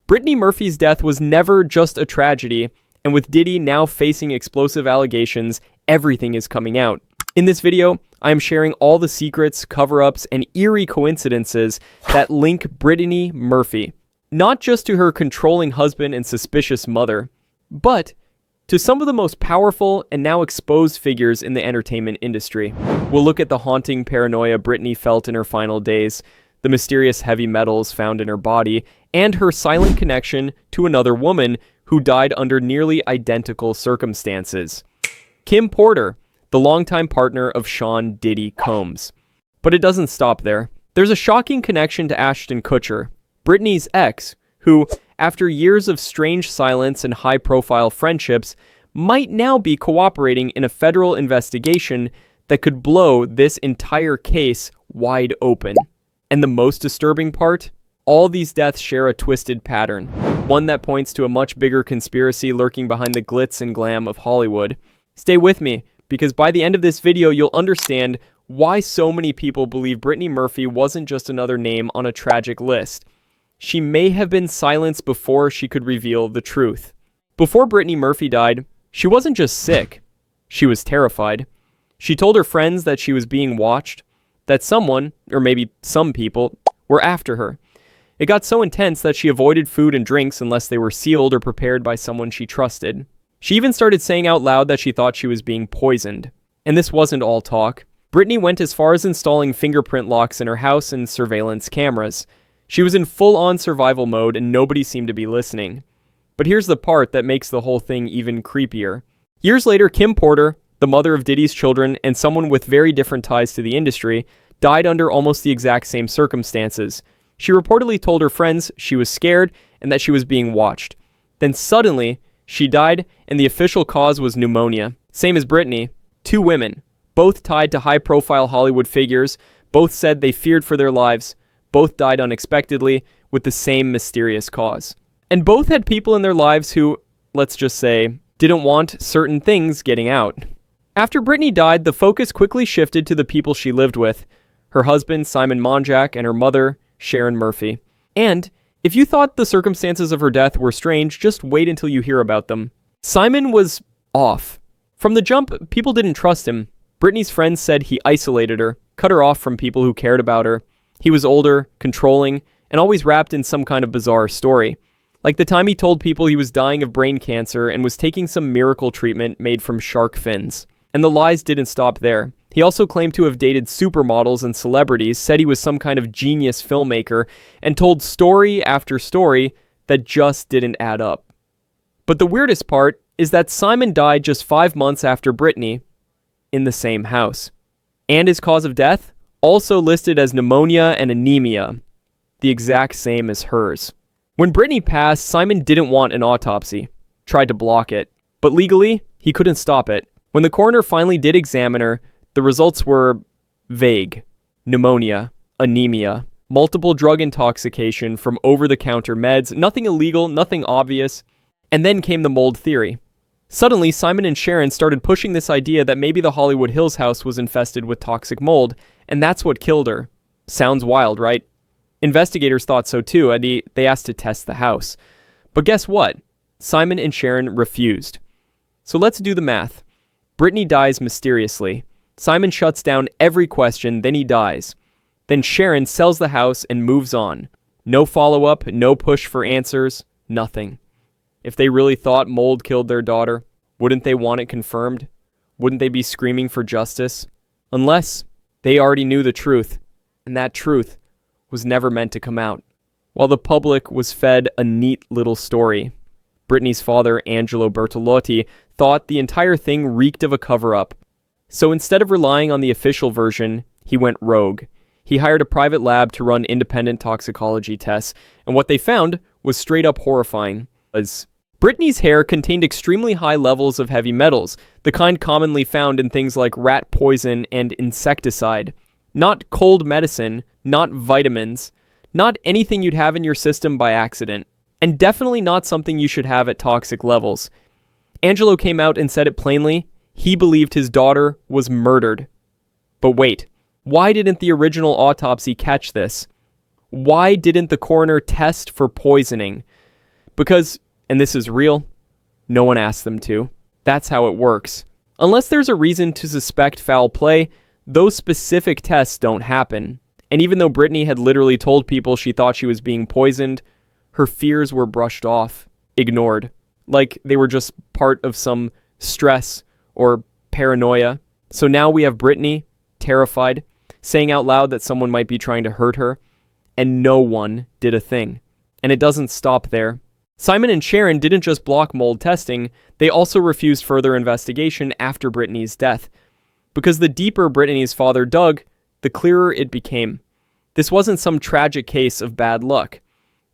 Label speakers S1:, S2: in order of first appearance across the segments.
S1: Brittany Murphy's death was never just a tragedy, and with Diddy now facing explosive allegations, everything is coming out. In this video, I am sharing all the secrets, cover-ups, and eerie coincidences that link Brittany Murphy, not just to her controlling husband and suspicious mother, but to some of the most powerful and now exposed figures in the entertainment industry. We'll look at the haunting paranoia Brittany felt in her final days, the mysterious heavy metals found in her body, and her silent connection to another woman who died under nearly identical circumstances. Kim Porter, the longtime partner of Sean Diddy Combs. But it doesn't stop there. There's a shocking connection to Ashton Kutcher, Brittany's ex, who, after years of strange silence and high-profile friendships, might now be cooperating in a federal investigation that could blow this entire case wide open. And the most disturbing part? All these deaths share a twisted pattern, one that points to a much bigger conspiracy lurking behind the glitz and glam of Hollywood. Stay with me, because by the end of this video, you'll understand why so many people believe Brittany Murphy wasn't just another name on a tragic list. She may have been silenced before she could reveal the truth. Before Brittany Murphy died, she wasn't just sick. She was terrified. She told her friends that she was being watched, that someone, or maybe some people, were after her. It got so intense that she avoided food and drinks unless they were sealed or prepared by someone she trusted. She even started saying out loud that she thought she was being poisoned. And this wasn't all talk. Brittany went as far as installing fingerprint locks in her house and surveillance cameras. She was in full-on survival mode and nobody seemed to be listening. But here's the part that makes the whole thing even creepier. Years later, Kim Porter, the mother of Diddy's children and someone with very different ties to the industry, died under almost the exact same circumstances. She reportedly told her friends she was scared and that she was being watched. Then suddenly, she died and the official cause was pneumonia. Same as Brittany. 2 women, both tied to high-profile Hollywood figures, both said they feared for their lives, both died unexpectedly with the same mysterious cause. And both had people in their lives who, let's just say, didn't want certain things getting out. After Brittany died, the focus quickly shifted to the people she lived with, her husband, Simon Monjack, and her mother, Sharon Murphy. And if you thought the circumstances of her death were strange, just wait until you hear about them. Simon was off. From the jump, people didn't trust him. Brittany's friends said he isolated her, cut her off from people who cared about her. He was older, controlling, and always wrapped in some kind of bizarre story. Like the time he told people he was dying of brain cancer and was taking some miracle treatment made from shark fins. And the lies didn't stop there. He also claimed to have dated supermodels and celebrities, said he was some kind of genius filmmaker, and told story after story that just didn't add up. But the weirdest part is that Simon died just 5 months after Brittany in the same house. And his cause of death? Also listed as pneumonia and anemia, the exact same as hers. When Brittany passed, Simon didn't want an autopsy, tried to block it, but legally, he couldn't stop it. When the coroner finally did examine her, the results were vague. Pneumonia, anemia, multiple drug intoxication from over-the-counter meds, nothing illegal, nothing obvious, and then came the mold theory. Suddenly, Simon and Sharon started pushing this idea that maybe the Hollywood Hills house was infested with toxic mold, and that's what killed her. Sounds wild, right? Investigators thought so too, and they asked to test the house. But guess what? Simon and Sharon refused. So let's do the math. Brittany dies mysteriously. Simon shuts down every question, then he dies. Then Sharon sells the house and moves on. No follow-up, no push for answers, nothing. If they really thought mold killed their daughter, wouldn't they want it confirmed? Wouldn't they be screaming for justice? Unless they already knew the truth, and that truth was never meant to come out. While the public was fed a neat little story, Brittany's father, Angelo Bertolotti, thought the entire thing reeked of a cover-up. So instead of relying on the official version, he went rogue. He hired a private lab to run independent toxicology tests, and what they found was straight up horrifying. Brittany's hair contained extremely high levels of heavy metals, the kind commonly found in things like rat poison and insecticide. Not cold medicine, not vitamins, not anything you'd have in your system by accident, and definitely not something you should have at toxic levels. Angelo came out and said it plainly. He believed his daughter was murdered. But wait, why didn't the original autopsy catch this? Why didn't the coroner test for poisoning? Because, and this is real, no one asked them to. That's how it works. Unless there's a reason to suspect foul play, those specific tests don't happen. And even though Brittany had literally told people she thought she was being poisoned, her fears were brushed off, ignored, like they were just part of some stress or paranoia. So now we have Brittany, terrified, saying out loud that someone might be trying to hurt her, and no one did a thing. And it doesn't stop there. Simon and Sharon didn't just block mold testing, they also refused further investigation after Brittany's death. Because the deeper Brittany's father dug, the clearer it became. This wasn't some tragic case of bad luck.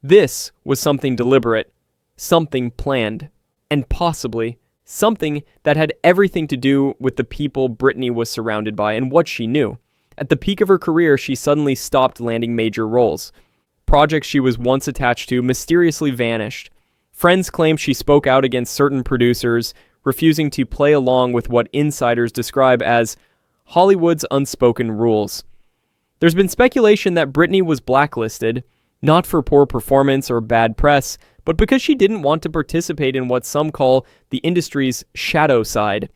S1: This was something deliberate, something planned, and possibly something that had everything to do with the people Brittany was surrounded by and what she knew. At the peak of her career, she suddenly stopped landing major roles. Projects she was once attached to mysteriously vanished. Friends claim she spoke out against certain producers, refusing to play along with what insiders describe as Hollywood's unspoken rules. There's been speculation that Brittany was blacklisted, not for poor performance or bad press, but because she didn't want to participate in what some call the industry's shadow side.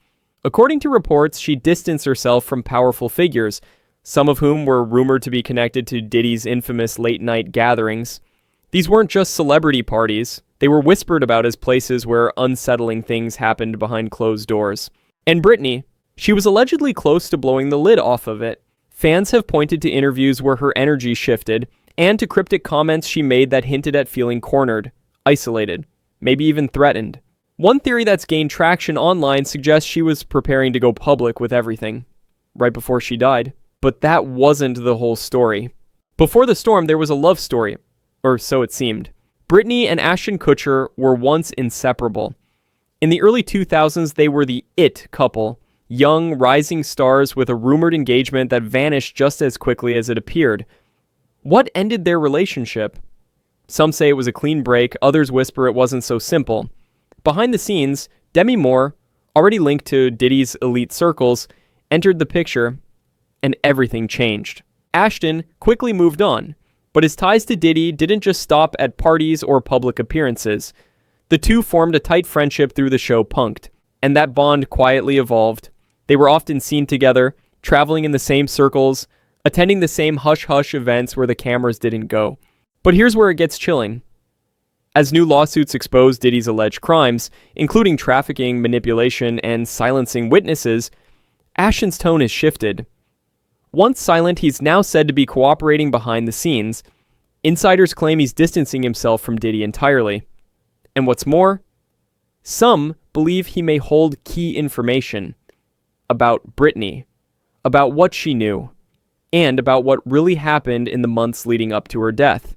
S1: According to reports, she distanced herself from powerful figures, some of whom were rumored to be connected to Diddy's infamous late-night gatherings. These weren't just celebrity parties. They were whispered about as places where unsettling things happened behind closed doors. And Brittany, she was allegedly close to blowing the lid off of it. Fans have pointed to interviews where her energy shifted, and to cryptic comments she made that hinted at feeling cornered, isolated, maybe even threatened. One theory that's gained traction online suggests she was preparing to go public with everything, right before she died. But that wasn't the whole story. Before the storm, there was a love story, or so it seemed. Brittany and Ashton Kutcher were once inseparable. In the early 2000s, they were the it couple, young, rising stars with a rumored engagement that vanished just as quickly as it appeared. What ended their relationship? Some say it was a clean break, others whisper it wasn't so simple. Behind the scenes, Demi Moore, already linked to Diddy's elite circles, entered the picture, and everything changed. Ashton quickly moved on, but his ties to Diddy didn't just stop at parties or public appearances. The two formed a tight friendship through the show Punk'd, and that bond quietly evolved. They were often seen together, traveling in the same circles, attending the same hush-hush events where the cameras didn't go. But here's where it gets chilling. As new lawsuits expose Diddy's alleged crimes, including trafficking, manipulation, and silencing witnesses, Ashton's tone has shifted. Once silent, he's now said to be cooperating behind the scenes. Insiders claim he's distancing himself from Diddy entirely. And what's more, some believe he may hold key information about Brittany, about what she knew, and about what really happened in the months leading up to her death.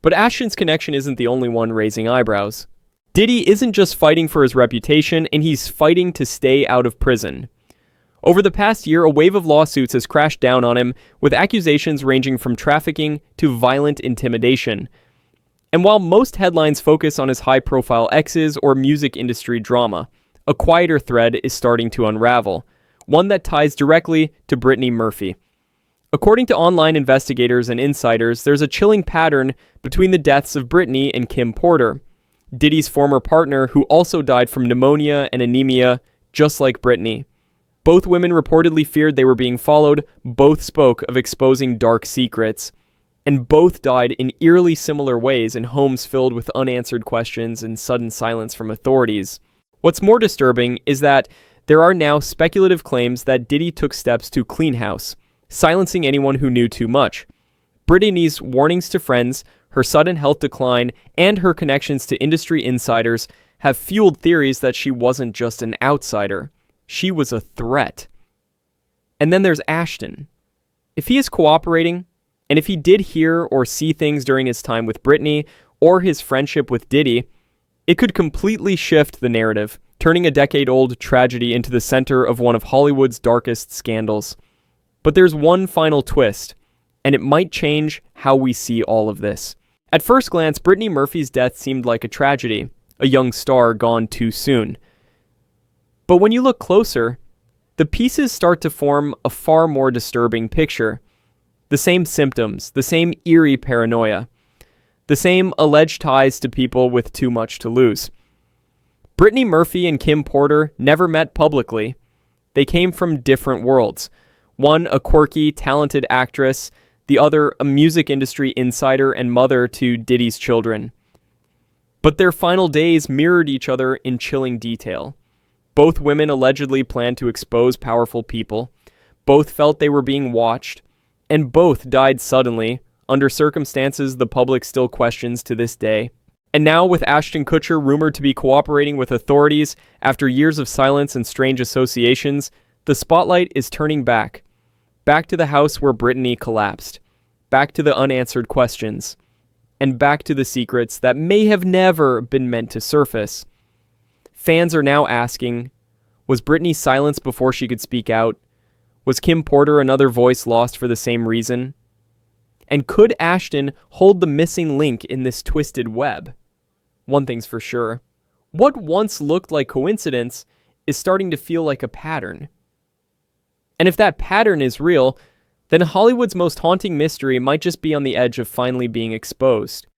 S1: But Ashton's connection isn't the only one raising eyebrows. Diddy isn't just fighting for his reputation, and he's fighting to stay out of prison. Over the past year, a wave of lawsuits has crashed down on him, with accusations ranging from trafficking to violent intimidation. And while most headlines focus on his high-profile exes or music industry drama, a quieter thread is starting to unravel, one that ties directly to Brittany Murphy. According to online investigators and insiders, there's a chilling pattern between the deaths of Brittany and Kim Porter, Diddy's former partner who also died from pneumonia and anemia, just like Brittany. Both women reportedly feared they were being followed, both spoke of exposing dark secrets, and both died in eerily similar ways in homes filled with unanswered questions and sudden silence from authorities. What's more disturbing is that there are now speculative claims that Diddy took steps to clean house, silencing anyone who knew too much. Brittany's warnings to friends, her sudden health decline, and her connections to industry insiders have fueled theories that she wasn't just an outsider. She was a threat. And then there's Ashton. If he is cooperating, and if he did hear or see things during his time with Brittany or his friendship with Diddy, it could completely shift the narrative, turning a decade-old tragedy into the center of one of Hollywood's darkest scandals. But there's one final twist, and it might change how we see all of this. At first glance, Brittany Murphy's death seemed like a tragedy, a young star gone too soon. But when you look closer, the pieces start to form a far more disturbing picture. The same symptoms, the same eerie paranoia. The same alleged ties to people with too much to lose. Brittany Murphy and Kim Porter never met publicly. They came from different worlds. One, a quirky, talented actress. The other, a music industry insider and mother to Diddy's children. But their final days mirrored each other in chilling detail. Both women allegedly planned to expose powerful people. Both felt they were being watched. And both died suddenly, under circumstances the public still questions to this day. And now, with Ashton Kutcher rumored to be cooperating with authorities after years of silence and strange associations, the spotlight is turning back. Back to the house where Brittany collapsed. Back to the unanswered questions. And back to the secrets that may have never been meant to surface. Fans are now asking, was Brittany silenced before she could speak out? Was Kim Porter another voice lost for the same reason? And could Ashton hold the missing link in this twisted web? One thing's for sure. What once looked like coincidence is starting to feel like a pattern. And if that pattern is real, then Hollywood's most haunting mystery might just be on the edge of finally being exposed.